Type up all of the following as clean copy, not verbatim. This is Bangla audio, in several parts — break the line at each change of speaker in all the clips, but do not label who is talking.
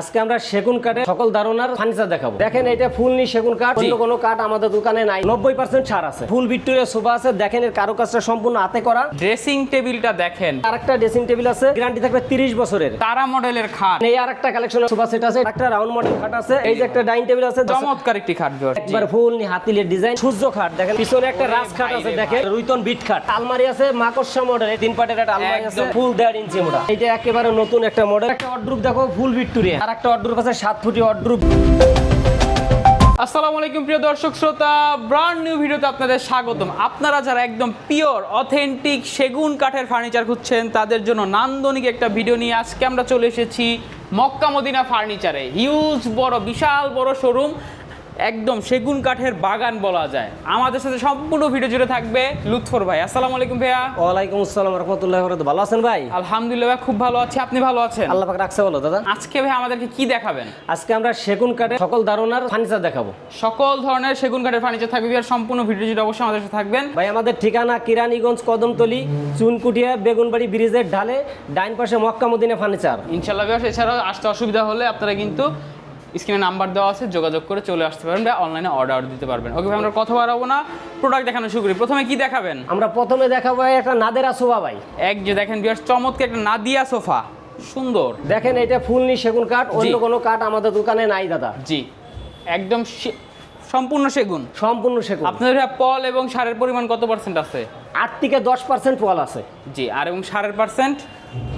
আজকে আমরা সেগুন কাঠের সকল ধরনের ফার্নিচার দেখাবো। দেখেন এটা ফুলনি সেগুন কাঠ, অন্য কোনো কাঠ আমাদের দোকানে নাই। 90% ছাড় আছে। ফুল ভিক্টোরিয়া সোফা আছে, দেখেন এর কারুকাজটা সম্পূর্ণ হাতে করা।
ড্রেসিং টেবিলটা দেখেন,
আরেকটা ড্রেসিং টেবিল আছে, গ্যারান্টি থাকবে 30 বছরের।
তারা মডেলের খাট।
এই আরেকটা কালেকশনের সোফা সেট আছে, একটা রাউন্ড মডেল খাট আছে, এই যে একটা ডাইনিং টেবিল আছে,
চমৎকার একটি খাট।
একবার ফুলনি হাতিলের ডিজাইন, সূর্য খাট দেখেন, পিছনে একটা রাজ খাট আছে, দেখেন রুইতন বিট খাট। আলমারি আছে মাকড়সা মডেল, 3 পাটের একটা আলমারি আছে, ফুল 1.5 ইঞ্চি মোটা। এটা একেবারে নতুন একটা মডেল। একটা ওয়ার্ডরোব দেখো ফুল ভিক্টোরিয়া, আর একটা ওয়ার্ডরোব আছে 7 ফুটি ওয়ার্ডরোব।
আসসালামু আলাইকুম প্রিয় দর্শক শ্রোতা, ব্র্যান্ড নিউ ভিডিওতে আপনাদের স্বাগতম। আপনারা যারা একদম পিওর অথেন্টিক সেগুন কাঠের ফার্নিচার খুঁজছেন, তাদের জন্য নান্দনিক একটা ভিডিও নিয়ে আজকে আমরা চলে এসেছি মক্কা মদিনা ফার্নিচারে। হিউজ বড়, বিশাল বড় শোরুম, একদম সেগুন কাঠের বাগান বলা যায়। আমাদের সাথে সম্পূর্ণ ভিডিও জুড়ে থাকবে লুৎফর ভাই। আসসালামু আলাইকুম ভাইয়া।
ওয়ালাইকুম আসসালাম ওয়া রাহমাতুল্লাহি ওয়া বারাকাতুহু। ভালো আছেন ভাই?
আলহামদুলিল্লাহ ভাই, খুব ভালো আছি। আপনি ভালো আছেন?
আল্লাহ পাক রাখছে ভালো দাদা।
আজকে ভাই আমাদেরকে কি দেখাবেন?
আজকে আমরা সেগুন কাঠের সকল ধরনের ফার্নিচার দেখাবো।
সকল ধরনের সেগুন কাঠের ফার্নিচার থাকবে আর সম্পূর্ণ ভিডিও জুড়ে অবশ্যই আমাদের সাথে থাকবেন।
ভাই আমাদের ঠিকানা কিরানীগঞ্জ, কদমতলী, চুনকুটিয়া, বেগুনবাড়ি ব্রিজের ঢালে, ডাইন পাশে মক্কা মদিনা ফার্নিচার।
ইনশাআল্লাহ ভাই, এছাড়াও আসতে অসুবিধা হলে আপনারা কিন্তু স্ক্রিনে নাম্বার দেওয়া আছে, যোগাযোগ করে চলে আসতে পারবেন বা অনলাইনে অর্ডার দিতে পারবেন। ওকে ভাই, আমরা কথা বাড়াবো না, প্রোডাক্ট দেখানো শুরু করি। প্রথমে কি দেখাবেন?
আমরা প্রথমে দেখাবো একটা নাদেরা সোফা ভাই।
এক যে দেখেন বিয়ার, চমৎকার একটা নাদিয়া সোফা, সুন্দর।
দেখেন এটা ফুলনি সেগুন কাঠ, অন্য কোনো কাঠ আমাদের দোকানে নাই দাদা।
জি, একদম সম্পূর্ণ সেগুন।
সম্পূর্ণ সেগুন।
আপনাদের পল এবং সারের পরিমাণ কত পার্সেন্ট আছে?
8 থেকে 10% পল আছে।
জি, আর এবং সারের পার্সেন্ট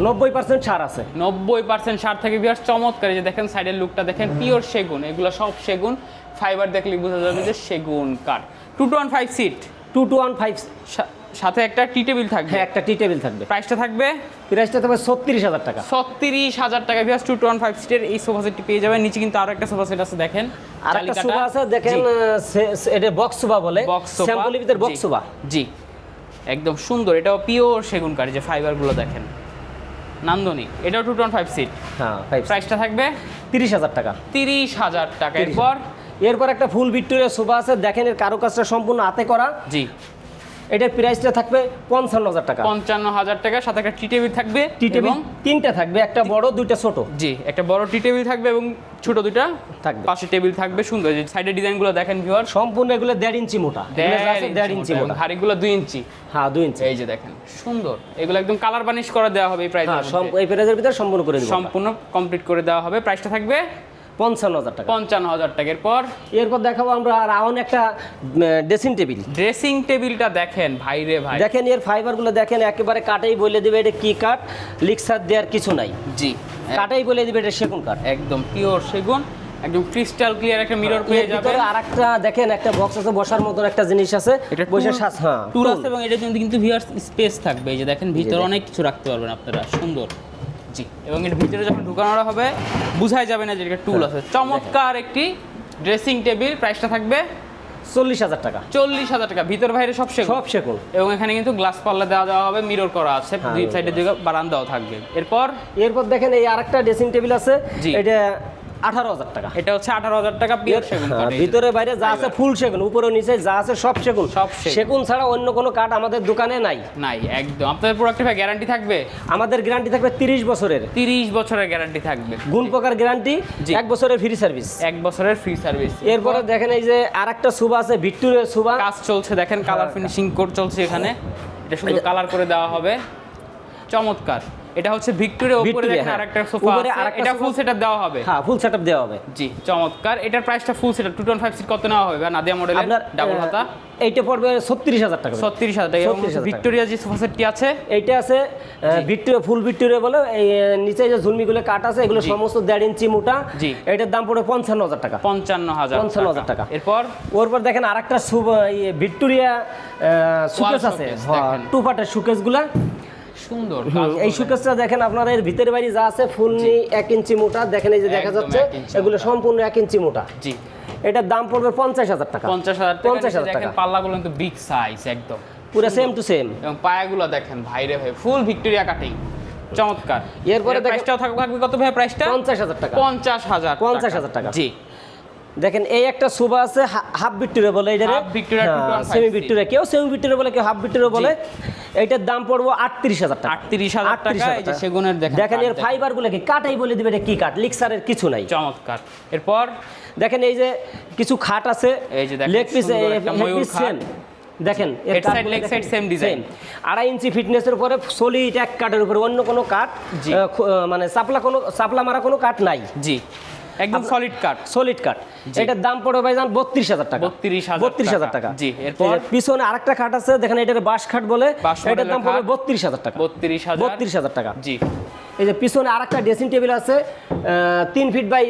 90% ছাড় আছে।
90% সার থেকে বিয়ার চমৎকার। যে দেখেন সাইডের লুকটা দেখেন, পিওর সেগুন, এগুলো সব সেগুন। ফাইবার দেখলে বোঝা যাবে যে সেগুন কাঠ। 2-1-5 সিট,
2-1-5
সাথে একটা টি টেবিল থাকবে।
হ্যাঁ, একটা টি টেবিল থাকবে।
প্রাইসটা থাকবে,
প্রাইসটা থাকবে 36,000 টাকা।
36,000 টাকা বিয়ার 2-1-5 সিটের এই সোফা সেটটি পেয়ে যাবেন। নিচে কিন্তু আরো একটা সোফা সেট আছে, দেখেন
আরেকটা সোফা আছে, দেখেন এটা বক্স সোফা বলে, স্যাম্পলের ভিতর বক্স সোফা।
জি, একদম সুন্দর। এটাও পিওর সেগুন কাঠ, যে ফাইবারগুলো দেখেন নান্দনিক। এটাও 2-1-5 সিট।
হ্যাঁ,
প্রাইসটা থাকবে
30,000 টাকা।
30,000 টাকা।
এরপর একটা ফুল ভিক্টোরিয়া সোফা আছে, দেখেন এর কারুকাজটা সম্পূর্ণ হাতে করা।
জি,
এটার প্রাইসটা থাকবে 55,000 টাকা।
55,000 টাকা। সাথে একটা টি টেবিল থাকবে।
টি টেবিল 3টা থাকবে, একটা বড়, 2টা ছোট।
জি, একটা বড় টি টেবিল থাকবে এবং ছোট 2টা
থাকবে।
পাশে টেবিল থাকবে। সুন্দর, যে সাইডের ডিজাইনগুলো দেখেন ভিউয়ার,
সম্পূর্ণ এগুলো 1.5 ইঞ্চি মোটা। 1.5 ইঞ্চি মোটা।
হাড়িগুলো 2 ইঞ্চি।
হ্যাঁ, 2 ইঞ্চি।
এই যে দেখেন সুন্দর, এগুলো একদম কালার বানিশ করে দেওয়া হবে এই প্রাইসে।
এই প্রাইসের ভিতরে সম্পূর্ণ করে দিব,
সম্পূর্ণ কমপ্লিট করে দেওয়া হবে। প্রাইসটা থাকবে
55,000 টাকা।
55,000 টাকার পর
এরপর দেখাবো আমরা রাউন্ড একটা ড্রেসিং টেবিল।
ড্রেসিং টেবিলটা দেখেন ভাই রে ভাই,
দেখেন এর ফাইবারগুলো দেখেন, একেবারে কাটেই বলে দিবে এটা কি কাঠ, লিক্সার দেওয়ার কিছু নাই।
জি,
কাটেই বলে দিবে এটা সেগুন কাঠ।
একদম পিওর সেগুন, একদম ক্রিস্টাল ক্লিয়ার একটা মিরর পেয়ে যাবেন।
আরেকটা দেখেন একটা বক্স আছে, বসার মতো একটা জিনিস আছে,
এটা
বসে
হ্যাঁ টুল আছে এবং এটার জন্য কিন্তু ভিউয়ার স্পেস থাকবে। এই যে দেখেন ভিতরে অনেক কিছু রাখতে পারবেন আপনারা, সুন্দর। জি, এবং এর ভিতরে যখন ঢুকানো হবে বুঝাই যাবে না যে এটা টুল আছে। চমৎকার একটি ড্রেসিং টেবিল। প্রাইসটা থাকবে
40,000 টাকা।
40,000 টাকা। ভিতর বাইরে সব সেগুন।
সব সেগুন।
এবং এখানে কিন্তু গ্লাস পাল্লা দেওয়া হবে, মিরর করা আছে, দুই সাইডে দিকে বারান্দাও থাকবে। এরপর
দেখেন এই আরেকটা ড্রেসিং টেবিল আছে, এটা 18,000 টাকা।
এটা হচ্ছে 18,000 টাকা পিওর সেগুন কাঠ।
ভিতরে বাইরে যা আছে ফুল সেগুন, উপরে নিচে যা আছে সব সেগুন।
সব
সেগুন ছাড়া অন্য কোনো কাঠ আমাদের দোকানে নাই।
নাই, একদম। আপনাদের প্রোডাক্টে ভাই গ্যারান্টি থাকবে?
আমাদের গ্যারান্টি থাকবে 30 বছরের।
30 বছরের গ্যারান্টি থাকবে।
গুণ প্রকার গ্যারান্টি, 1 বছরের ফ্রি সার্ভিস।
1 বছরের ফ্রি সার্ভিস।
এরপরে দেখেন এই যে আরেকটা সোফা আছে, ভিক্টোরিয়া সোফা,
কাজ চলছে, দেখেন কালার ফিনিশিং কোড চলছে এখানে। এটা শুধু কালার করে দেওয়া হবে, চমৎকার। এটা হচ্ছে ভিক্টোরিয়া, উপরে দেখেন আরেকটা সোফা আছে, এটা ফুল সেটআপ দেওয়া হবে।
হ্যাঁ, ফুল সেটআপ দেওয়া হবে।
জি, চমৎকার। এটার প্রাইসটা ফুল সেটআপ 2-1-5 সিট কত নেওয়া হবে নাদিয়া মডেলের
আপনার
ডাবল হাতা?
এইটা পড়বে 36,000 টাকা।
36,000 টাকা। এবং ভিক্টোরিয়া যে সোফা সেটটি আছে,
এইটা আছে ভিক্টোরিয়া, ফুল ভিক্টোরিয়া বলে। এই নিচে যে ঝুলমিগুলো কাট আছে, এগুলো সমস্ত 1.5 ইঞ্চি মোটা।
জি,
এটার দাম পড়বে 55,000 টাকা।
55,000
টাকা।
এরপর
দেখেন আরেকটা ভিক্টোরিয়া সুকেস আছে, টু পার্টের সুকেসগুলা
সুন্দর।
এই সুকেসটা দেখেন আপনার, এর ভিতরে বাইরে যা আছে ফুলনি 1 ইঞ্চি মোটা। দেখেন এই যে দেখা যাচ্ছে, এগুলো সম্পূর্ণ 1 ইঞ্চি মোটা।
জি,
এটার দাম পড়বে 50,000 টাকা।
50,000 টাকা। পাল্লাগুলো কিন্তু বিগ সাইজ, একদম
পুরো সেম টু সেম।
এবং পায়াগুলো দেখেন ভাইরে ভাই, ফুল ভিক্টোরিয়া কাটিং, চমৎকার।
এরপরে
প্রাইসটাও থাকবে কত ভাই? প্রাইসটা
50,000 টাকা।
50,000
টাকা।
জি,
দেখেন এই একটা সোফা আছে হাফ ভিক্টোরিয়া বলে এটা
Half Victoria 2.5
সেমি ভিক্টোরিয়া, কেউ সেমি ভিক্টোরিয়া বলে, কেউ হাফ ভিক্টোরিয়া বলে। এইটার দাম পড়বো 38,000 টাকা।
38,000 টাকা। এই যে সেগুনের
দেখেন এর ফাইবার গুলো কি কাটাই বলে দিবে, এটা কি কাঠ, লিক্সারের কিছু নাই।
চমৎকার। এরপর
দেখেন এই যে কিছু খাট আছে,
এই যে দেখেন
লেগ পিস,
সুন্দর একটা ময়ূর খাট।
দেখেন এর
হেড সাইড
কাঠগুলো
লেগ সাইড
দেখেন,
সেম ডিজাইন।
2.5 ইঞ্চি ফিটনেসের উপরে সলিড এক কাঠের উপরে, অন্য কোনো কাঠ
জি।
মানে চাপলা মারা কোনো কাঠ নাই,
জি একদম সলিড কাট।
সলিড কাঠ। এটার দাম পড়বে ভাইজান 32,000 টাকা।
32,000
টাকা।
জি। এরপর
পিছনে আরেকটা খাট আছে, দেখেন এটার বাঁশ খাট বলে,
বাঁশ
এটার দাম পড়বে
খাট।
32,000 টাকা।
32,000
টাকা।
জি।
এই যে পিছনে আরেকটা ড্রেসিং টেবিল আছে 3 ফিট বাই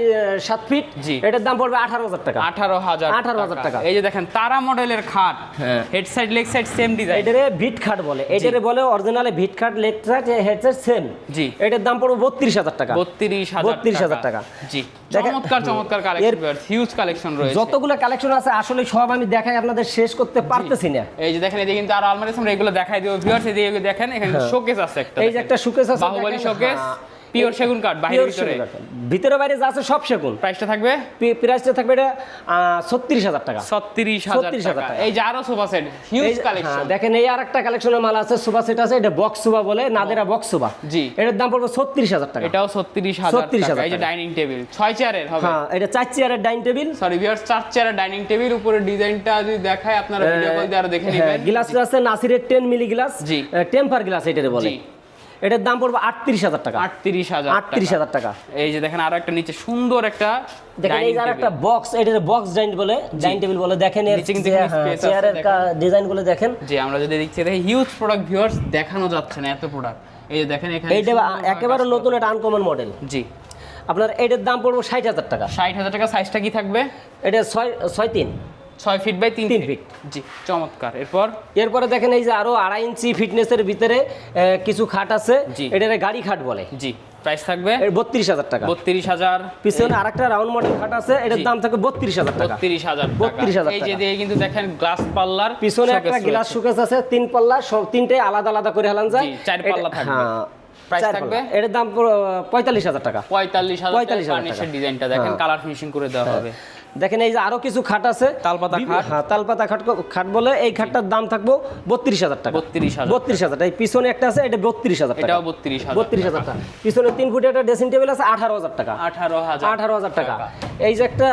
7 ফিট,
জি।
এটার দাম পড়বে 18,000 টাকা।
18,000
টাকা।
এই যে দেখেন তারা মডেলের খাট,
হ্যাঁ।
Head side leg side same design.
এটারে ভিট খাট বলে, এটারে বলে অরিজিনালে ভিট খাট, leg side head side same.
জি।
এটার দাম পড়বে 32,000 টাকা।
32,000
টাকা।
জি।
দেখেন-
চমৎকার কালেকশন, হিউজ কালেকশন রয়েছে।
যতগুলো কালেকশন আছে আসলে সব আমি দেখাই আপনাদের শেষ করতে পারতেছি না।
এই যে দেখেন এদিকে কিন্তু আরো আলমারি আছে, আমরা এগুলো দেখাই দেব ভিউয়ার্স। এদিকে দেখেন এখানে শোকেস আছে একটা,
এই যে একটা শোকেস আছে,
বাহুবলী
দেখেন,
শোকেস,
হ্যাঁ।
পিওর সেগুন কাঠ, বাইরে
Pure
ভিতরে।
সেগুন কাঠ। ভিতরে বাইরে যা আছে সব সেগুন।
প্রাইসটা থাকবে
প্রাইসটা থাকবে এটা 36,000 টাকা।
36,000 টাকা। এই যে আরো সোফা সেট, হিউজ
এই যে-
কালেকশন।
হ্যাঁ, দেখেন এই আরেকটা কালেকশনের মাল আছে, সোফা সেট আছে, এটা বক্স সোফা বলে, নাদেরা বক্স সোফা।
জি।
এটার দাম পড়বে 36,000 টাকা।
এটাও 36,000 টাকা। এই যে
টাকা।
ডাইনিং টেবিল 6 চেয়ারের হবে।
হ্যাঁ, এটা 4 চেয়ারের ডাইনিং টেবিল।
সরি ভিউয়ার্স, 4 চেয়ারের ডাইনিং টেবিল। উপরে ডিজাইনটা যদি দেখায় আপনারা ভিডিও কল দিয়ে আরো দেখে নেবেন।
গ্লাস আছে নাসিরের 10 মিলি গ্লাস,
জি।
টেম্পার গ্লাস এটারে বলে।
জি।
এটার দাম পড়বে 38,000 টাকা।
38,000
টাকা।
এই যে দেখেন আরো একটা নিচে সুন্দর একটা
দেখেন এই যে
ডাইনিং
একটা
টেবিল।
বক্স, এটারে বক্স ডাইনিং বলে, ডাইনিং টেবিল বলে। দেখেন এর
নিচে কিন্তু space আছে,
চেয়ারের
দেখেন।
ডিজাইন গুলো দেখেন।
যে আমরা যদি দেখছি দেখি হিউজ প্রোডাক্ট ভিউয়ার্স, দেখানো যাচ্ছে না এত প্রোডাক্ট। এই যে দেখেন এখানে
এইটা
সুন্দর
একেবারে
কাজ
নতুন একটা আনকমন মডেল।
করা। জি।
আপনার এটার দাম পড়বে 60,000 টাকা।
60,000 টাকা। সাইজটা কি থাকবে?
এটা 6'3"
6 ফিট বাই 3
3
ফিট।
ফিট।
জি চমৎকার। এরপর
এরপরে দেখেন এই যে আরো 2.5 ইঞ্চি ফিটনেসের ভিতরে কিছু খাট আছে,
জি।
এটারে গাড়ি খাট বলে।
জি প্রাইস থাকবে
এর 32,000 টাকা।
32,000।
পিছনে আরেকটা রাউন্ড মডেল খাট আছে, এটার
জি।
দাম থাকে 32,000 টাকা।
32,000 টাকা।
32,000
এই যে
টাকা।
দিয়ে কিন্তু দেখেন গ্লাস পাল্লার
পিছনে একটা গ্লাস শোকেস আছে, 3 পাল্লা, সব তিনটাই আলাদা আলাদা করে হেলান যায়।
জি, 4 পাল্লা থাকবে।
হ্যাঁ,
প্রাইস
4
থাকবে?
পাল্লা। এটার দাম 45,000 টাকা।
45,000 ফার্নিচার
টাকা।
ডিজাইনটা দেখেন,
হ্যাঁ।
কালার ফিনিশিং করে দেওয়া হবে।
দেখেন এই যে আরো কিছু খাট আছে,
তালপাতা খাট।
হ্যাঁ, তালপাতা খাট বলে। এই খাটটার দাম থাকবো 32,000 টাকা।
32,000
32,000 এই পিছনে একটা আছে, এটা 32,000 টাকা।
এটাও 32,000
32,000 টাকা। পিছনে 3 ফুটের একটা ড্রেসিং টেবিল আছে, 18,000 টাকা। 18,000 টাকা। এই যে একটা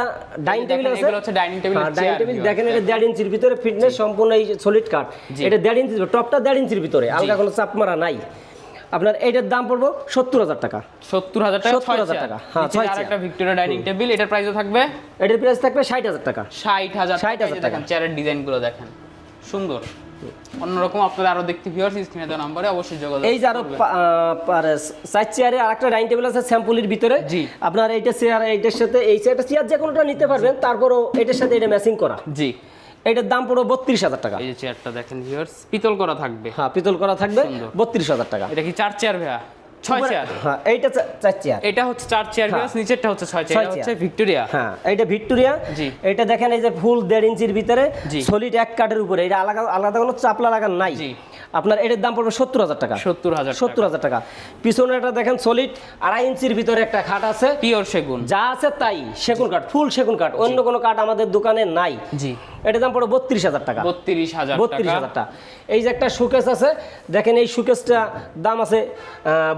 ডাইনিং টেবিল আছে,
এগুলো হচ্ছে ডাইনিং টেবিল।
ডাইনিং টেবিল দেখেন, এটা 1.5 ইঞ্চির ভিতরে ফিটনেস, সম্পূর্ণ এই সলিড কাঠ।
জি।
এটা 1.5 ইঞ্চির, টপটা 1.5 ইঞ্চির ভিতরে, আলগা কোনো চাপ মারা নাই। আপনার এইটার দাম পড়বো 70,000 টাকা।
70,000 টাকা।
70,000 টাকা। হ্যাঁ, 6
আর একটা ভিক্টোরিয়া ডাইনিং টেবিল, এটার প্রাইসও থাকবে
এটার প্রাইস থাকবে 60,000 টাকা।
60,000
60,000
টাকা। দেখেন চেয়ারের ডিজাইনগুলো দেখেন, সুন্দর অন্যরকম। আপনারা আরো দেখতে ভিউয়ার্স স্ক্রিনে দেওয়া নম্বরে অবশ্যই যোগাযোগ
এই যে আরো
করবেন।
4 চেয়ারে আরেকটা ডাইনিং টেবিল আছে স্যাম্পলের ভিতরে।
জি।
আপনার এইটা চেয়ার, এইটার সাথে এই চেয়ারটা, চেয়ার যে কোনোটা নিতে পারবেন, তারপরও এটার সাথে এটা ম্যাচিং করা।
জি।
এটার দাম পড়বে 32,000 টাকা।
এই যে চেয়ারটা দেখেন ভিউয়ার্স, পিতল করা থাকবে।
হ্যাঁ, পিতল করা থাকবে,
সুন্দর।
32,000 টাকা।
এটা কি 4 চেয়ার ভাইয়া? 6 চেয়ার।
হ্যাঁ, এইটা 4 চেয়ার।
এটা হচ্ছে 4 চেয়ার
হ্যাঁ।
ভিউয়ার্স, নিচেরটা হচ্ছে 6 চেয়ার।
6
এটা হচ্ছে
চেয়ার।
ভিক্টোরিয়া।
হ্যাঁ, এইটা ভিক্টোরিয়া।
জি।
এটা দেখেন এই যে ফুল 1.5 ইঞ্চির ভিতরে,
জি।
সলিড এক কাঠের উপরে, এটা আলাদা আলাদা কোনো চাপলা লাগান নাই।
জি।
আপনার এটার দাম পড়বে 70,000 টাকা।
70,000
টাকা। পিছনে একটা দেখেন সলিড 2.5 ইঞ্চির ভিতরে একটা খাট আছে,
পিওর সেগুন।
যা আছে তাই সেগুন কাঠ, ফুল সেগুন কাঠ, অন্য কোনো কাঠ আমাদের দোকানে নাই।
জি।
এটার দাম পড়বে 32,000 টাকা।
32,000
টাকা। এই যে একটা শোকেস আছে, দেখেন এই শোকেসটা দাম আছে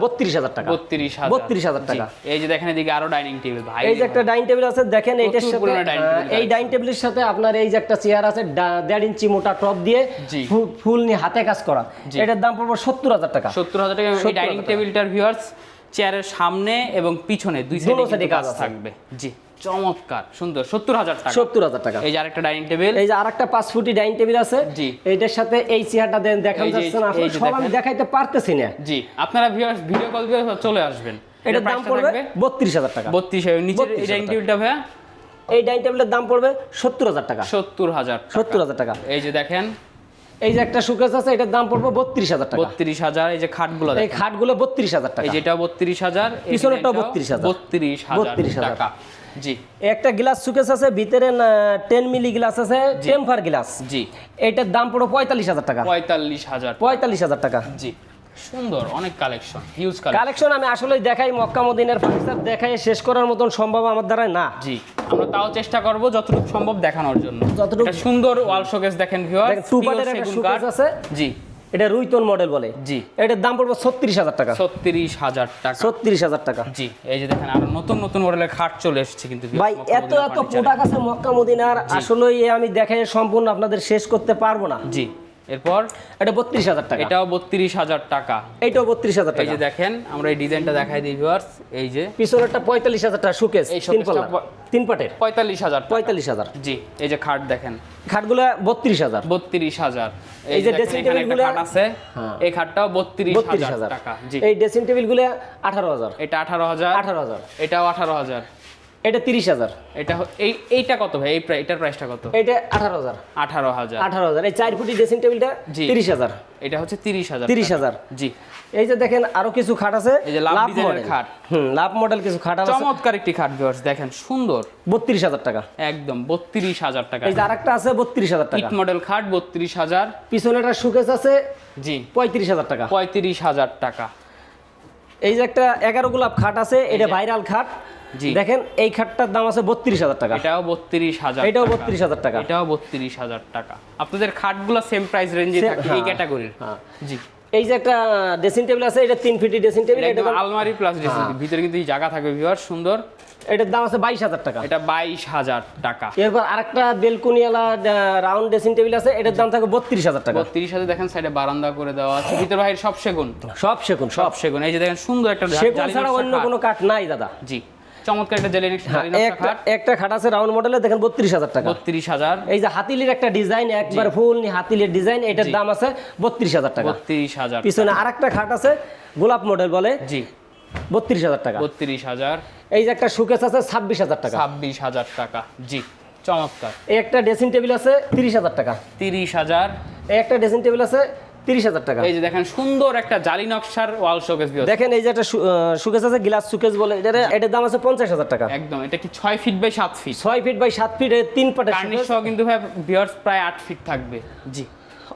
32,000 টাকা। 32,000 টাকা।
এই যে দেখেন এদিকে আরো ডাইনিং টেবিল ভাই।
এই যে একটা ডাইনিং টেবিল আছে, দেখেন এইটার
প্রচুর
সাথে
পুরনো dining table
এই ডাইনিং টেবিলের সাথে আপনার এই যে একটা চেয়ার আছে, 1.5 ইঞ্চি মোটা টপ দিয়ে,
জি।
ফুল নিয়ে হাতে কাজ করা।
জি।
এটার দাম পড়বে 70,000 টাকা।
70,000 টাকা। এই
70,000
ডাইনিং
টাকা।
টেবিলটার ভিউয়ার্স, চেয়ারের সামনে এবং পিছনে দুই
দুনো
সাইডে
সাইডে
কাজ
কাজ আছে।
থাকবে। জি চমৎকার, সুন্দর। 70,000 টাকা।
70,000 টাকা।
এই যে আরেকটা ডাইনিং টেবিল।
এই যে আরেকটা 5 ফুটি ডাইনিং টেবিল আছে,
জি।
এইটার সাথে এই চেয়ারটা দেখান
এই যে-
যাচ্ছে না,
এই যে
সব আমি
দেখেন।
দেখাইতে পারতেছি না।
জি, আপনারা ভিউয়ার্স ভিডিও কল দিয়ে চলে আসবেন।
এটার দাম পড়বে 32,000 টাকা।
32,000। নিচের এই
32,000
ডাইনিং টেবিলটা ভাইয়া
এই ডাইনিং টেবিলের দাম পড়বে 70,000 টাকা।
70,000
70,000 টাকা।
এই যে দেখেন
এই যে একটা শোকেস আছে, এটার দাম পড়বে 32,000 টাকা।
32,000। এই যে খাটগুলো
এই
দেখেন,
খাটগুলো 32,000 টাকা।
এই যেটাও 32,000,
পিছনেরটাও 32,000
32,000 টাকা। জি।
একটা গ্লাস শোকেস আছে, ভিতরে 10 মিলি গ্লাস আছে, টেম্পার গ্লাস।
জি।
এটার দাম পড়বে 45,000 টাকা।
45,000।
45,000 টাকা।
জি, সুন্দর, অনেক কালেকশন, হিউজ কালেকশন।
কালেকশন আমি আসলে দেখাই, মক্কা মদিনার ফার্নিচার দেখাই শেষ করার মতন সম্ভব আমার দ্বারা না।
জি। আমরা তাও চেষ্টা করব যতটুকু সম্ভব দেখানোর জন্য।
যতটুকু-
এটা সুন্দর ওয়াল শোকেস দেখেন ভিউয়ার,
দেখেন, টু পার্টের একটা শোকেস আছে।
জি
এটা রুইতন মডেল বলে।
জি।
এটার দাম পড়বে 36,000 টাকা।
36,000 টাকা।
36,000 টাকা।
জি, এই যে দেখেন আরো নতুন নতুন মডেলের খাট চলে এসেছে কিন্তু viewers,
ভাই
মক্কা
এত
মদিনা
এত
furniture-এ।
প্রোডাক্ট আছে মক্কা মদিনার, আসলে আমি দেখাই সম্পূর্ণ আপনাদের শেষ করতে পারবো না।
জি, এরপর
এটা 32,000 টাকা।
এটাও 32,000 টাকা।
এইটাও 32,000
এই
টাকা।
যে দেখেন আমরা এই ডিজাইনটা দেখাই দিই ভিউয়ার্স, এই যে
পিছনেরটা 45,000 টাকা শোকেস,
এই
তিন
শোকেসটা
পাল্লা, তিন পাটের
45,000 টাকা।
45,000।
জি, এই যে খাট দেখেন
খাটগুলো 32,000।
32,000।
এই যে
দেখেন
ড্রেসিং
এখানে একটা
টেবিলগুলো-
খাট আছে,
হ্যাঁ।
এই খাটটাও 32,000
32,000
টাকা। জি,
এই ড্রেসিং টেবিলগুলো 18,000।
এটা 18,000।
18,000।
এটাও 18,000।
এটা 30,000।
এটা এইটা কত ভাই? এটার প্রাইসটা কত?
এটা 18,000।
18,000।
18,000। এই 4 ফুটি ড্রেসিং টেবিলটা
জি।
30,000।
এটা হচ্ছে 30,000।
30,000।
জি,
এই যে দেখেন আরো কিছু খাট আছে,
এই যে লাভ ডিজাইনের
মডেল
খাট।
লাভ মডেল কিছু খাট আছে,
চমৎকার একটি খাট ভিউয়ার্স, দেখেন সুন্দর,
32,000 টাকা।
একদম 32,000 টাকা।
এই যে আরেকটা আছে 32,000 টাকা।
ইট মডেল খাট 32,000।
পিছনে একটা শোকেস আছে
জি,
35,000 টাকা।
35,000 টাকা।
এই যে একটা 11 গোলাপ খাট আছে, এটা ভাইরাল খাট।
জি,
দেখেন এই খাটটার দাম আছে 32,000 টাকা।
এটাও 32,000।
এটাও 32,000 টাকা।
এটাও 32,000 টাকা। আপনাদের খাটগুলো সেম প্রাইস রেঞ্জে
Same,
থাকে এই
হ্যাঁ।
ক্যাটাগরির।
হ্যাঁ।
জি,
এই যে একটা ড্রেসিং টেবিল আছে, এটা 3 ফিটি ড্রেসিং টেবিল,
এটা
এটা
একদম আলমারি প্লাস ড্রেসিং,
হ্যাঁ।
ভিতরে কিন্তু এই জায়গা থাকবে ভিউয়ার, সুন্দর।
এটার দাম আছে 22,000 টাকা।
এটা 22,000 টাকা।
এরপর আরেকটা বেলকনিওয়ালা রাউন্ড ড্রেসিং টেবিল আছে, এটার দাম থাকে 32,000 টাকা।
32,000 দেখেন, সাইডে বারান্দা করে দেওয়া আছে, ভিতর বাইরে সব সেগুন।
সব সেগুন, সব
সব সেগুন। এই যে দেখেন সুন্দর একটা
সেগুন
জালি
ছাড়া
নকশা
অন্য
খাট।
কোনো কাঠ নাই দাদা।
জি, চমৎকার একটা জালি নকশা
একটা
খাট।
একটা খাট আছে রাউন্ড মডেলে, দেখেন 32,000 টাকা।
32,000।
এই যে হাতিলের একটা ডিজাইন, একবার ফুল হাতিলের ডিজাইন, এটার
জি।
দাম আছে 32,000 টাকা।
32,000।
পিছনে আরেকটা খাট আছে গোলাপ মডেল বলে,
জি,
32,000 টাকা।
32,000।
এই যে একটা শোকেস আছে 26,000 টাকা।
26,000 টাকা। জি, চমৎকার।
এই একটা ড্রেসিং টেবিল আছে 30,000 টাকা।
30,000।
এই একটা ড্রেসিং টেবিল আছে 30,000 টাকা।
এই যে দেখেন সুন্দর একটা জালি নকশার ওয়াল শোকেস ভিউয়ার,
দেখেন এই যে একটা শোকেস আছে গ্লাস শোকেস বলে, এটার দাম আছে 50,000 টাকা।
একদম। এটা কি 6 feet by 7 feet?
6 feet by 7 feet, 3 পাটের
কার্নিশ
শোকেস,
সহ কিন্তু ভাই ভিউয়ার্স প্রায় 8 ফিট থাকবে। জি,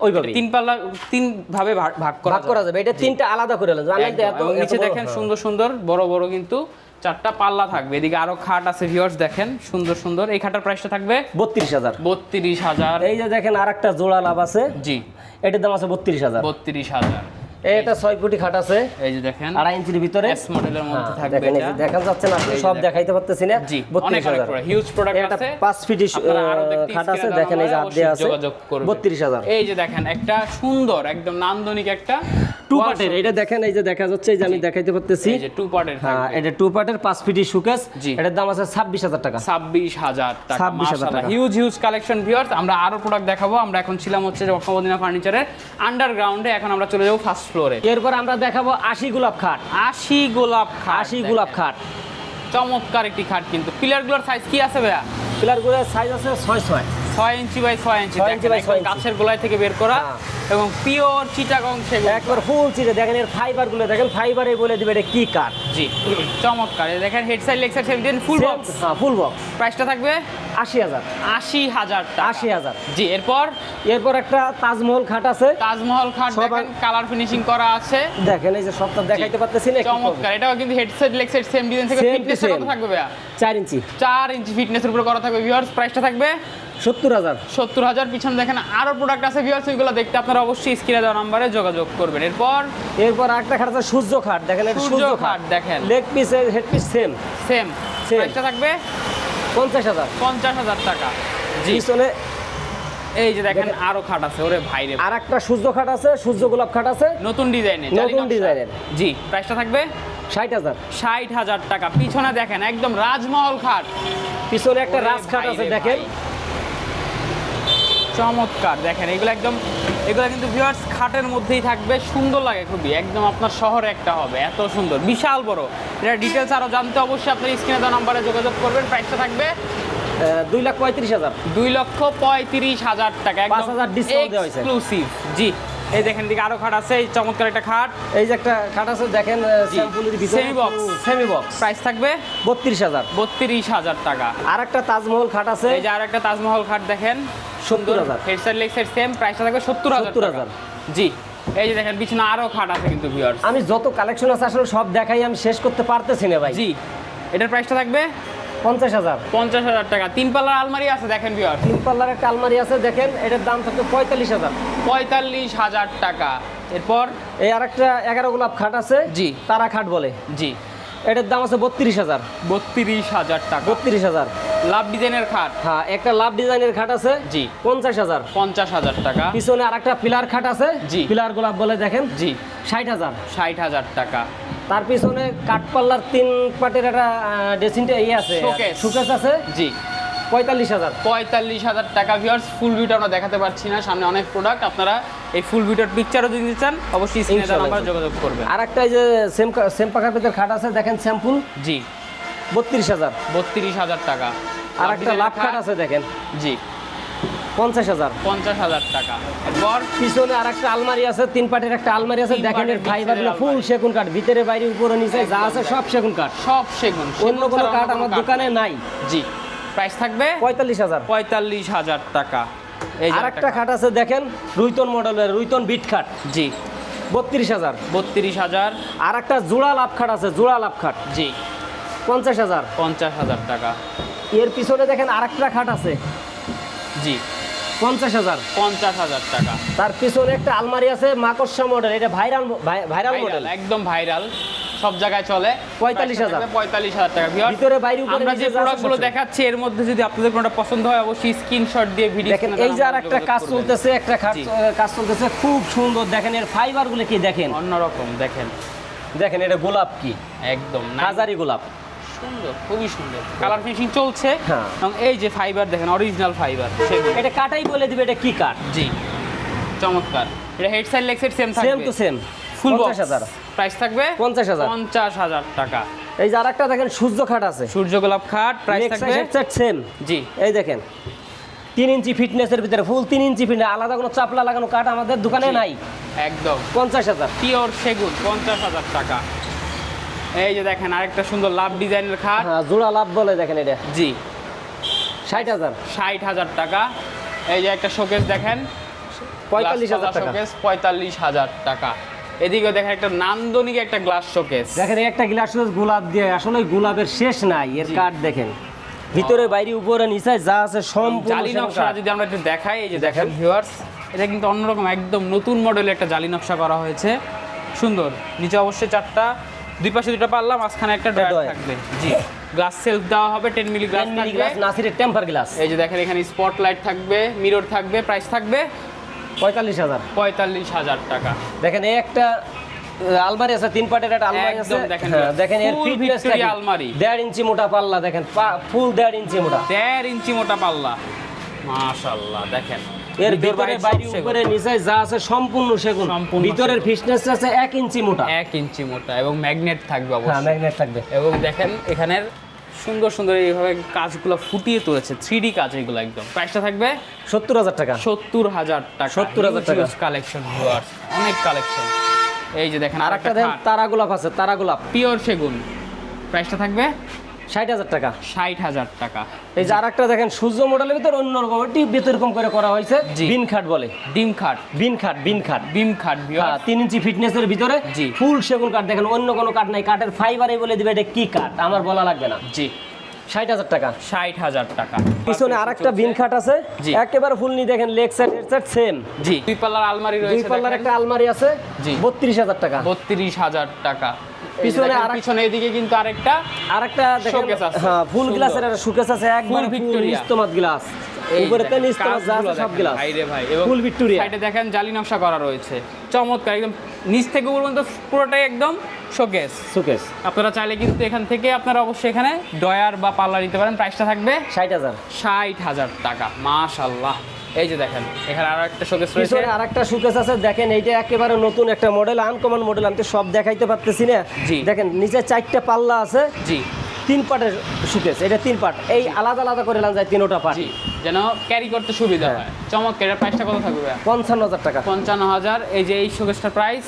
ওইভাবে
তিন পাল্লা, তিন ভাবে ভাগ
ভাগ
করা
করা যাবে। এটা তিনটা আলাদা করে আলাদা,
একদম। এবং নিচে দেখেন সুন্দর সুন্দর বড় বড় কিন্তু 4টা পাল্লা থাকবে। এদিকে আরো খাট আছে ভিউয়ার্স, দেখেন সুন্দর সুন্দর। এই খাটার প্রাইসটা থাকবে
32,000।
32,000।
এই যে দেখেন আরেকটা জোড়া লাভ আছে,
জি,
এটার দাম আছে 32,000।
32,000।
এই একটা 6 ফুটি খাট আছে
এই যে দেখেন
2.5 ইঞ্চির ভিতরে,
এস মডেলের মধ্যে থাকবে
দেখেন এই যে
এটা।
দেখা যাচ্ছে না, আসলে
এই যে
সব
দেখেন।
দেখাইতে পারতেছি না।
জি, অনেক
32,000।
হিউজ প্রোডাক্ট
এটা
আছে।
5 ফিটি
আপনারা আরো দেখতে
খাট আছে,
স্ক্রিনে
দেখেন এই যে
দেওয়া
হাত দেয়া আছে,
যোগাযোগ করবেন।
32,000।
এই যে দেখেন একটা সুন্দর একদম নান্দনিক একটা
টু
wall
পার্টের, এটা দেখেন এই যে দেখা যাচ্ছে, এই যে আমি দেখাইতে পারতেছি।
এই যে টু পার্টের
হ্যাঁ,
থাকবে
এটা 2 পার্টের 5 ফিটি শোকেস,
জি।
এটার দাম আছে 26,000 টাকা।
26,000 টাকা।
26,000
মাশাআল্লাহ,
টাকা।
Huge huge collection viewers. আমরা আরো প্রোডাক্ট দেখাবো। আমরা এখন ছিলাম হচ্ছে যে মক্কা মদিনা ফার্নিচারের আন্ডারগ্রাউন্ডে, এখন আমরা চলে যাবো ফার্স্ট ফ্লোরে।
এরপর আমরা দেখাবো 80 গোলাপ খাট।
80 গোলাপ খাট।
80 গোলাপ খাট,
চমৎকার একটি খাট কিন্তু। পিলারগুলোর সাইজ কি আছে ভাইয়া?
পিলারগুলোর সাইজ আছে 6
6 ইঞ্চি বাই 6 ইঞ্চি।
6 ইঞ্চি
দেখেন
বাই 6
একদম
ইঞ্চি।
গাছের গোলায় থেকে বের করা
হ্যাঁ।
এবং পিওর চিটাগং সেগুন।
একবার ফুল চিরে দেখেন, এর ফাইবার গুলো দেখেন, ফাইবারে বলে দিবে এটা কি কাঠ।
জি, চমৎকার। এই দেখেন head side leg side 17 full box.
হ্যাঁ, ফুল বক্স।
প্রাইসটা থাকবে
80,000।
80,000 টাকা।
80,000।
জি, এরপর
এরপর একটা তাজমহল খাট আছে,
তাজমহল খাট
সবার-
দেখেন কালার ফিনিশিং করা আছে।
দেখেন এই যে সবটা দেখাইতে পারতেছি না,
চমৎকার। এটাও কিন্তু head side leg side same design থেকে
Same to
ফিটনেসটা কত
same।
থাকবে ভাইয়া?
4 ইঞ্চি,
4 ইঞ্চি ফিটনেসের উপরে করা থাকবে ভিউয়ার্স। প্রাইসটা থাকবে
70,000।
70,000। পিছনে দেখেন আরো প্রোডাক্ট আছে ভিউয়ার্স, ওইগুলো দেখতে আপনারা অবশ্যই স্ক্রিনে দেওয়া নম্বরে যোগাযোগ করবেন। এরপর
এরপর আরেকটা খাট আছে সূর্য খাট, দেখেন এটা
সূর্য খাট দেখেন
leg piece head piece same,
same.
Same।
প্রাইসটা থাকবে
50,000।
50,000 টাকা। জি,
পিছনে
এই যে দেখেন আরো খাট আছে। ওরে ভাই রে,
আর একটা সূর্য খাট আছে, সূর্য গোলাপ খাট আছে,
নতুন ডিজাইনের,
নতুন ডিজাইনের।
জি, প্রাইসটা থাকবে
60,000।
60,000 টাকা। পিছনে দেখেন একদম রাজমহল খাট।
পিছনে একটা
ওরে
রাজ খাট
ভাই
আছে
রে
দেখেন,
ভাই। চমৎকার। দেখেন এগুলো একদম, এগুলো কিন্তু ভিউয়ার্স খাটের মধ্যেই থাকবে, সুন্দর লাগে খুবই। একদম আপনার শহরে একটা হবে, এত সুন্দর, বিশাল বড়। এটা ডিটেলস আরো জানতে অবশ্যই আপনার স্ক্রিনে দেওয়া নম্বরে যোগাযোগ করবেন। প্রাইসটা থাকবে
2,35,000।
2,35,000 টাকা।
5,000 discount দেওয়া হয়েছে।
এক্সক্লুসিভ। জি, এই দেখেন দিকে আরো খাট আছে। এই চমৎকার একটা খাট,
এই যে একটা খাট আছে দেখেন,
জি।
স্যাম্পলের ভিতরে
Semi box।
Semi box,
price থাকবে
32,000।
32,000 টাকা।
আর একটা তাজমহল খাট আছে,
এই যে আর একটা তাজমহল খাট দেখেন,
70,000।
Head side leg side same. প্রাইসটা থাকবে 70,000 টাকা।
70,000।
জি, এই যে দেখেন পিছনে আরো খাট আছে কিন্তু ভিউয়ার্স।
আমি যত কালেকশন আছে আসলে সব দেখাই, আমি শেষ করতে পারতেছি না ভাই।
জি, এটার প্রাইসটা থাকবে
50,000।
50,000 টাকা। 3 পাল্লার আলমারি আছে দেখেন ভিউয়ার,
3 পাল্লার একটা আলমারি আছে দেখেন, এটার দাম থাকবে 45,000।
45,000 টাকা। এরপর
এই আরেকটা 11 গোলাপ খাট আছে,
জি।
তারা খাট বলে,
জি,
এটার দাম আছে 32,000।
32,000 টাকা।
32,000।
লাভ ডিজাইনের খাট,
হ্যাঁ, একটা লাভ ডিজাইনের খাট আছে,
জি।
50,000।
50,000 টাকা।
পিছনে আরেকটা পিলার খাট আছে,
জি।
পিলার গোলাপ বলে দেখেন,
জি,
60,000।
60,000 টাকা।
তার পিছনে কাঠপাল্লার 3 পাটের একটা ড্রেসিং আছে,
Showcase।
শোকেস আছে,
জি,
45,000।
45,000 টাকা। ভিউয়ার্স, ফুল ভিউটা আমরা দেখাতে পারছি না, সামনে অনেক প্রোডাক্ট। আপনারা এই ফুল ভিউটার পিকচারও যদি নিতে চান অবশ্যই স্ক্রিনে দেওয়া নাম্বারে যোগাযোগ করবেন।
আর একটা এই যে সেম পাখাপেতের খাট আছে দেখেন, স্যাম্পল,
জি,
32,000।
32,000 টাকা।
আর একটা লাভ খাট আছে দেখেন,
জি,
50,000।
50,000 টাকা। এরপর
পিছনে আর একটা আলমারি আছে, 3 পাটের একটা আলমারি আছে
3
দেখেন, এর
পাটের
ফাইবার
নিচের
ফুল
আলমারি।
সেগুন কাঠ, ভিতরে বাইরে উপরে নিচে যা আছে সব সেগুন কাঠ,
সব সেগুন,
অন্য কোনো
ছাড়া
কাঠ
অন্য
আমার
কোনো কাঠ
দোকানে নাই।
জি, প্রাইস থাকবে
45,000।
45,000 টাকা। এই যে
আর একটা খাট আছে দেখেন, রুইতন মডেলের, রুইতন বিট খাট,
জি,
32,000।
32,000।
আর একটা জোড়া লাভ খাট আছে, জোড়া লাভ খাট,
জি,
50,000।
50,000 টাকা।
এর পিছনে দেখেন আর একটা খাট আছে,
জি,
50,000।
50,000 টাকা।
তার পিছনে একটা আলমারি আছে মাকড়সা মডেল, এটা ভাইরাল মডেল,
ভাইরাল, একদম ভাইরাল, সব জায়গায় চলে।
45,000।
45,000 টাকা। ভিউয়ার্স,
ভিতরে বাইরে উপরে
আমরা যে
নিচে যা আছে
প্রোডাক্টগুলো
সব।
দেখাচ্ছি এর মধ্যে যদি আপনাদের কোনোটা পছন্দ হয় অবশ্যই স্ক্রিনশট দিয়ে ভিডিও
দেখেন এই যে আর একটা কাজ চলতেছে, একটা
জি।
কাজ চলতেছে খুব সুন্দর, দেখেন এর ফাইবার গুলো কি দেখেন,
অন্যরকম দেখেন,
দেখেন এটা গোলাপ কি,
একদম
হাজারি গোলাপ,
সুন্দর, খুবই সুন্দর। কালার ফিনিশিং চলছে,
হ্যাঁ।
এবং এই যে ফাইবার দেখেন, অরিজিনাল ফাইবার সেগুলো।
এটা কাটাই বলে দিবে এটা কি কাঠ,
জি, চমৎকার। এটা head side leg side same
same
থাকবে,
টু সেম,
ফুল
50,000।
প্রাইস থাকবে
50,000।
50,000 টাকা।
এই যে আরেকটা দেখেন সূর্য খাট আছে,
সূর্য গোলাপ খাট, প্রাইস
লেগ
থাকবে,
সাইড সেম,
জি,
এই দেখেন 3 ইঞ্চি ফিটনেসের ভিতরে, ফুল 3 ইঞ্চি ফিটনেস, আলাদা কোনো চাপলা লাগানো কাঠ আমাদের দোকানে
জি।
নাই,
একদম
50,000।
পিওর সেগুন, 50,000 টাকা। এই যে দেখেন আরেকটা সুন্দর লাভ ডিজাইনের খাট,
হ্যাঁ, জোড়া লাভ বলে দেখেন এটা,
জি,
60,000।
60,000 টাকা। এই যে একটা শোকেস দেখেন,
45,000 টাকা।
শোকেস 45,000 টাকা। এদিকে দেখেন একটা নান্দনিক একটা গ্লাস শোকেস,
দেখেন এই একটা গ্লাস গোলাপ দিয়ে, আসলে গোলাপের শেষ নাই, এর
জি।
কাঠ দেখেন, ভিতরে বাইরে উপরে নিচে যা আছে সম্পূর্ণ
জালি
সেগুন
নকশা
কাঠ।
যদি আমরা একটু দেখাই, এই যে দেখেন ভিউয়ার্স, এটা কিন্তু অন্যরকম একদম নতুন মডেলের একটা জালি নকশা করা হয়েছে, সুন্দর। নিচে অবশ্যই 4টা, দুই পাশে 2টা পাল্লা, মাঝখানে একটা ড্রয়ার
ড্রয়ার।
থাকবে, জি। গ্লাস সেলফ দেওয়া হবে, 10 মিলি গ্লাস
10 মিলি
থাকবে।
গ্লাস, নাসিরের টেম্পার গ্লাস,
এই যে দেখেন এখানে স্পটলাইট থাকবে, মিরর থাকবে, প্রাইস থাকবে
45,000।
45,000 টাকা।
দেখেন এই একটা আলমারি আছে, 3 পাটের একটা আলমারি আছে,
একদম দেখেন,
হ্যাঁ, দেখেন এর
full
ফিটনেস
Victoria আলমারি।
1.5 ইঞ্চি মোটা পাল্লা, দেখেন ফুল 1.5 ইঞ্চি মোটা,
1.5 ইঞ্চি মোটা পাল্লা, মাশাআল্লাহ। দেখেন
এর
ভিতর
ভিতরে
বাইরে
বাইরে
সব সেগুন।
উপরে নিচে যা আছে সম্পূর্ণ সেগুন,
সম্পূর্ণ
ভিতরের
সেগুন।
ফিটনেস আছে 1 ইঞ্চি মোটা,
1 ইঞ্চি মোটা, এবং ম্যাগনেট থাকবে
হ্যাঁ,
অবশ্যই।
ম্যাগনেট থাকবে।
এবং দেখেন এখানের সুন্দর সুন্দর এইভাবে কাজগুলো ফুটিয়ে তুলেছে, 3D কাজ এগুলো একদম। প্রাইসটা থাকবে
70,000 টাকা।
70,000 টাকা।
70,000 টাকা।
কালেকশন ভিউয়ার্স, অনেক কালেকশন। এই যে দেখেন
আর একটা দেখেন তারা গোলাপ আছে, তারা গোলাপ,
পিওর সেগুন, প্রাইসটা থাকবে
60,000 টাকা।
60,000 টাকা।
এই যে আরেকটা দেখেন সূর্য মডেলের ভিতর অন্যরকম, এটি ব্যতিক্রম করে করা হয়েছে,
জি।
বিন খাট বলে,
ডিম খাট,
বিন খাট, বিন খাট,
ডিম খাট
হ্যাঁ,
ভিউয়ার্স,
3 ইঞ্চি ফিটনেসের ভিতরে,
জি।
ফুল সেগুন কাঠ, দেখেন অন্য কোনো কাঠ নাই, কাঠের ফাইবারে বলে দিবে এটা কি কাঠ, আমার বলা লাগবে না,
জি,
60,000 টাকা।
60,000 টাকা।
পিছনে আরেকটা বিন খাট আছে,
জি।
একেবারে ফুল নি, দেখেন leg side head side same,
জি, দুই পাল্লার আলমারি
দুই
রয়েছে,
পাল্লার
দেখেন।
একটা আলমারি আছে,
জি।
32,000 টাকা।
32,000 টাকা।
পিছনে
পিছনে
আরেক-
পিছনে এদিকে কিন্তু আরেকটা
আরেকটা দেখেন,
Showcase আছে।
হ্যাঁ, ফুল
সুন্দর।
গ্লাসের একটা শোকেস আছে, একবার ফুল
Victoria।
ইস্তমাত গ্লাস,
এই
উপরে
দেখেন,
তেল ইস্তমাত যা
কাজগুলো
আছে সব
দেখেন,
গ্লাস,
ভাই রে ভাই, এবং
ফুল ভিক্টোরিয়া।
সাইডে দেখেন জালি নকশা করা রয়েছে, চমৎকার একদম, নিচ থেকে উপর পর্যন্ত পুরোটাই একদম শোকেস।
শোকেস
আপনারা চাইলে কিন্তু এখান থেকে আপনারা অবশ্যই এখানে ডয়ার বা পাল্লা নিতে পারেন। প্রাইসটা থাকবে
60,000।
60,000 টাকা। মাশাআল্লাহ। এই যে দেখেন এখানে আরো একটা শোকেস রয়েছে,
পিছনে আরেকটা শোকেস আছে, দেখেন এইটা একেবারে নতুন একটা মডেল, আনকমন মডেল, আমি তো সব দেখাইতে পারতেছি না,
জি।
দেখেন নিচে 4টা পাল্লা আছে,
জি
3 পার্টের শোকেস, এটা 3 পার্ট, এই আলাদা আলাদা করে লান যায় 3টা পার্ট,
জি, যেন ক্যারি করতে সুবিধা
হ্যাঁ।
হয়। চমৎকার। এর প্রাইসটা কত থাকবে?
55,000 টাকা।
55,000। এই যে এই শোকেসটার প্রাইস,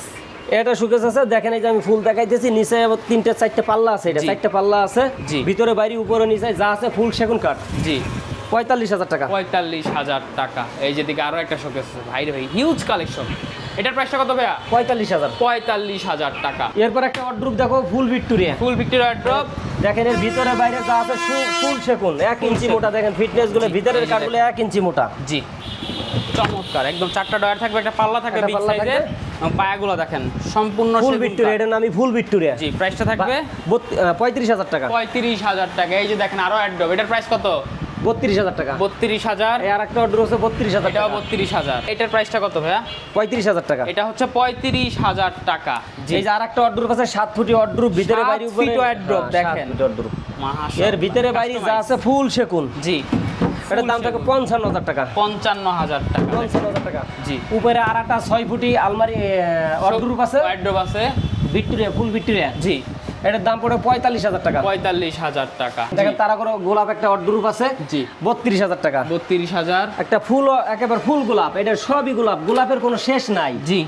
এটা শোকেস আছে, দেখেন এই যে আমি ফুল দেখাইতেছি, নিচে আবার 3-4টা পাল্লা আছে, এটা
জি।
4টা পাল্লা আছে,
জি।
ভিতরে বাইরে উপরে নিচে যা আছে ফুল সেগুন কাঠ,
জি
45,000 টাকা।
45,000 টাকা। এই যে দিকে আরো একটা শোকেস আছে, ভাই রে ভাই, হিউজ কালেকশন। এটার প্রাইসটা কত ভাইয়া?
45,000।
45,000 টাকা।
এরপর একটা ওয়ার্ডরোব দেখো, ফুল ভিক্টোরিয়া,
ফুল ভিক্টোরিয়া ড্রপ,
দেখেন এর ভিতরে বাইরে যা আছে ফুল সেগুন 1 ইঞ্চি মোটা। দেখেন ফিটনেস গুলো ভিতরের কাঠগুলো 1 ইঞ্চি মোটা।
জি চমৎকার, একদম 4টা ডয়ার থাকবে, একটা পাল্লা থাকবে
একটা
বিগ
পাল্লা
সাইজের, এবং পায়াগুলো দেখেন সম্পূর্ণ
ফুল
সেগুন
ভিক্টোরিয়া,
কাঠ।
এটার নামই ফুল ভিক্টোরিয়া।
জি প্রাইসটা থাকবে
35,000 টাকা।
35,000 টাকা। এই যে দেখেন আরো অ্যাডব, এটার প্রাইস কত?
32,000 টাকা।
32,000।
এই আরেকটা অর্ডার হচ্ছে 32,000
এটাও
টাকা।
32,000। এটার প্রাইসটা কত ভাইয়া?
35,000 টাকা।
এটা হচ্ছে 35,000 টাকা। জি
এই যে আরেকটা অর্ডার আছে 7 ফুটি অর্ডার, ভিতরে
7
বাইরে উপরে
ফিট wardrobe, দেখেন।
7 ফুটি অর্ডার।
মাশাআল্লাহ।
এর ভিতরে বাইরে যা আছে ফুল সেগুন।
জি
এটার দাম থাকে 55,000 টাকা।
55,000 টাকা।
55,000 টাকা।
জি
উপরে আরেকটা 6 ফুটি আলমারি অর্ডার আছে
ওয়ার্ডরোব আছে।
ভিক্টোরিয়া, ফুল ভিক্টোরিয়া।
জি
এটার দাম পড়ে 45,000 টাকা।
45,000 টাকা।
দেখেন তারা করে গোলাপ একটা অর্ডার আছে
জি
32,000 টাকা।
32,000।
একটা ফুল একেবারে ফুল গোলাপ, এটা সবই গোলাপ, গোলাপের কোনো শেষ নাই।
জি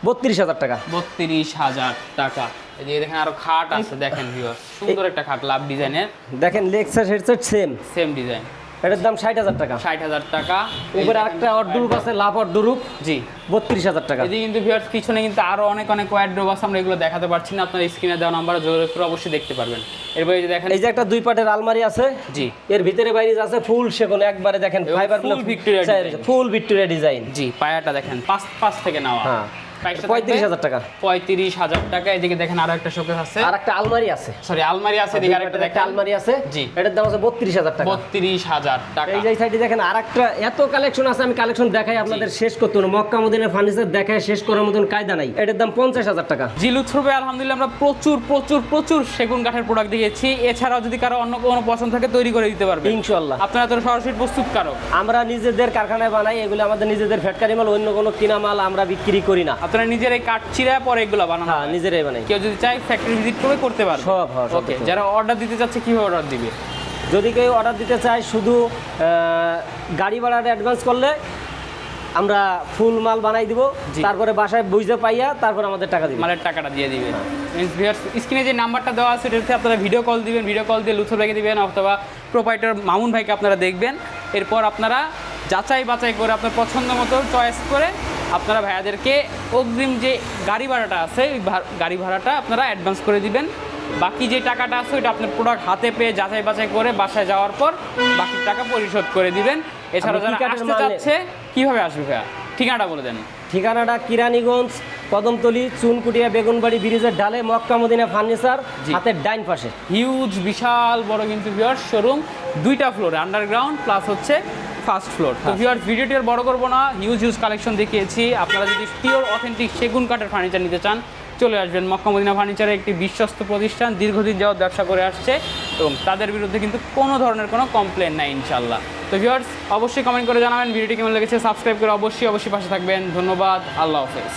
32,000 টাকা।
32,000 টাকা। এই যে দেখেন আরো খাট আছে, দেখেন ভিউয়ার, সুন্দর একটা খাট লাভ ডিজাইনের,
দেখেন লেক্সাস হেডসেট সেম
ডিজাইন।
এটার দাম 60,000 টাকা।
60,000 টাকা।
উপরে আরেকটা অর্ডার আছে লাভ অর্ডার।
জি
32,000 টাকা।
এদিকে কিন্তু ভিউয়ার্স পিছনে কিন্তু আরো অনেক ওয়ার্ডরোব আছে, আমরা এগুলো দেখাতে পারছি না, আপনার স্ক্রিনে দেওয়া নাম্বারে যোগাযোগ করে অবশ্যই দেখতে পারবেন। এরপর এই যে দেখেন
এই যে একটা 2 পাটের আলমারি আছে।
জি
এর ভিতরে বাইরে যা আছে ফুল সেগুন, একবারে দেখেন
এবং
fiber
full Victoria design।
Full Victoria design.
জি পায়াটা দেখেন পাঁচ থেকে নেওয়া।
হ্যাঁ
প্রাইসটা
35,000 টাকা।
35,000 টাকা। এদিকে দেখেন আরো একটা শোকেস আছে,
আর একটা আলমারি আছে,
সরি আলমারি আছে, এদিকে আরেকটা
একটা
দেখেন
আলমারি আছে।
জি
এটার দাম আছে 32,000 টাকা।
32,000 টাকা।
এই যে সাইডে দেখেন আরেকটা এত কালেকশন আছে, আমি কালেকশন দেখাই আপনাদের শেষ করতে না। মক্কা মদিনার ফার্নিচার দেখায় শেষ করার মতন কায়দা নাই। এটার দাম 50,000 টাকা।
জি লুৎফর ভাই আলহামদুলিল্লাহ আমরা প্রচুর সেগুন কাঠের প্রোডাক্ট দিয়েছি। এছাড়াও যদি কারো অন্য কোনো পছন্দ থাকে তৈরি করে দিতে পারবেন
ইনশাআল্লাহ।
আপনারা তো সরাসরি প্রস্তুতকারক,
আমরা নিজেদের কারখানায় বানাই, এগুলো আমাদের নিজেদের ফ্যাক্টরি মাল, অন্য কোনো কিনা মাল আমরা বিক্রি করি না।
আপনারা নিজের এই কাঠ চিরা পরে এগুলো বানানো
হ্যাঁ
হয়।
নিজেরাই বানাই।
কেউ যদি চায় ফ্যাক্টরি ভিজিট করে করতে পারবে
সব হয়, সব
ওকে।
কিছু।
যারা অর্ডার দিতে চাচ্ছে কিভাবে অর্ডার দিবে?
যদি কেউ অর্ডার দিতে চায় শুধু গাড়ি ভাড়ার অ্যাডভান্স করলে আমরা ফুল মাল বানাই দিব,
জি।
তারপরে বাসায় বুঝতে পাইয়া তারপর আমাদের টাকা দিব।
মালের টাকাটা দিয়ে দিবে। স্ক্রিনে যে নাম্বারটা দেওয়া আছে এটাতে আপনারা ভিডিও কল দিবেন, ভিডিও কল দিয়ে লুৎফর ভাইকে দিবেন অথবা প্রোপাইটার মামুন ভাইকে আপনারা দেখবেন। এরপর আপনারা যাচাই বাছাই করে আপনার পছন্দ মতো চয়েস করে আপনারা ভাইয়াদেরকে অগ্রিম যে গাড়ি ভাড়াটা আছে ওই গাড়ি ভাড়াটা আপনারা অ্যাডভান্স করে দিবেন। বাকি যে টাকাটা আছে ওইটা আপনার প্রোডাক্ট হাতে পেয়ে যাচাই বাছাই করে বাসায় যাওয়ার পর বাকি টাকা পরিশোধ করে দিবেন। এছাড়া
আপনি
যারা
কি কাঠের
আসতে
মাল
চাচ্ছে কিভাবে আসবে ভাইয়া? ঠিকানাটা বলে দেন।
ঠিকানাটা কিরানীগঞ্জ, কদমতলি, চুনকুটিয়া, বেগুনবাড়ি ব্রিজের ঢালে মক্কা মদিনা ফার্নিচার,
জি।
হাতের ডাইন পাশে।
হিউজ বিশাল বড় কিন্তু ভিউয়ার্স শোরুম, 2টা ফ্লোরে, আন্ডারগ্রাউন্ড প্লাস হচ্ছে ফার্স্ট ফ্লোর। তো ভিউয়ার্স ভিডিওটি আর বড় করবো না, হিউজ কালেকশন দেখিয়েছি। আপনারা যদি পিওর অথেন্টিক সেগুন কাঠের ফার্নিচার নিতে চান চলে আসবেন মক্কা মদিনা ফার্নিচারের একটি বিশ্বস্ত প্রতিষ্ঠান, দীর্ঘদিন যাওয়ার ব্যবসা করে আসছে এবং তাদের বিরুদ্ধে কিন্তু কোনো ধরনের কোনো কমপ্লেন নাই ইনশাল্লাহ। তো ভিউয়ার্স অবশ্যই কমেন্ট করে জানাবেন ভিডিওটি কেমন লেগেছে, সাবস্ক্রাইব করে অবশ্যই পাশে থাকবেন। ধন্যবাদ, আল্লাহ হাফেজ।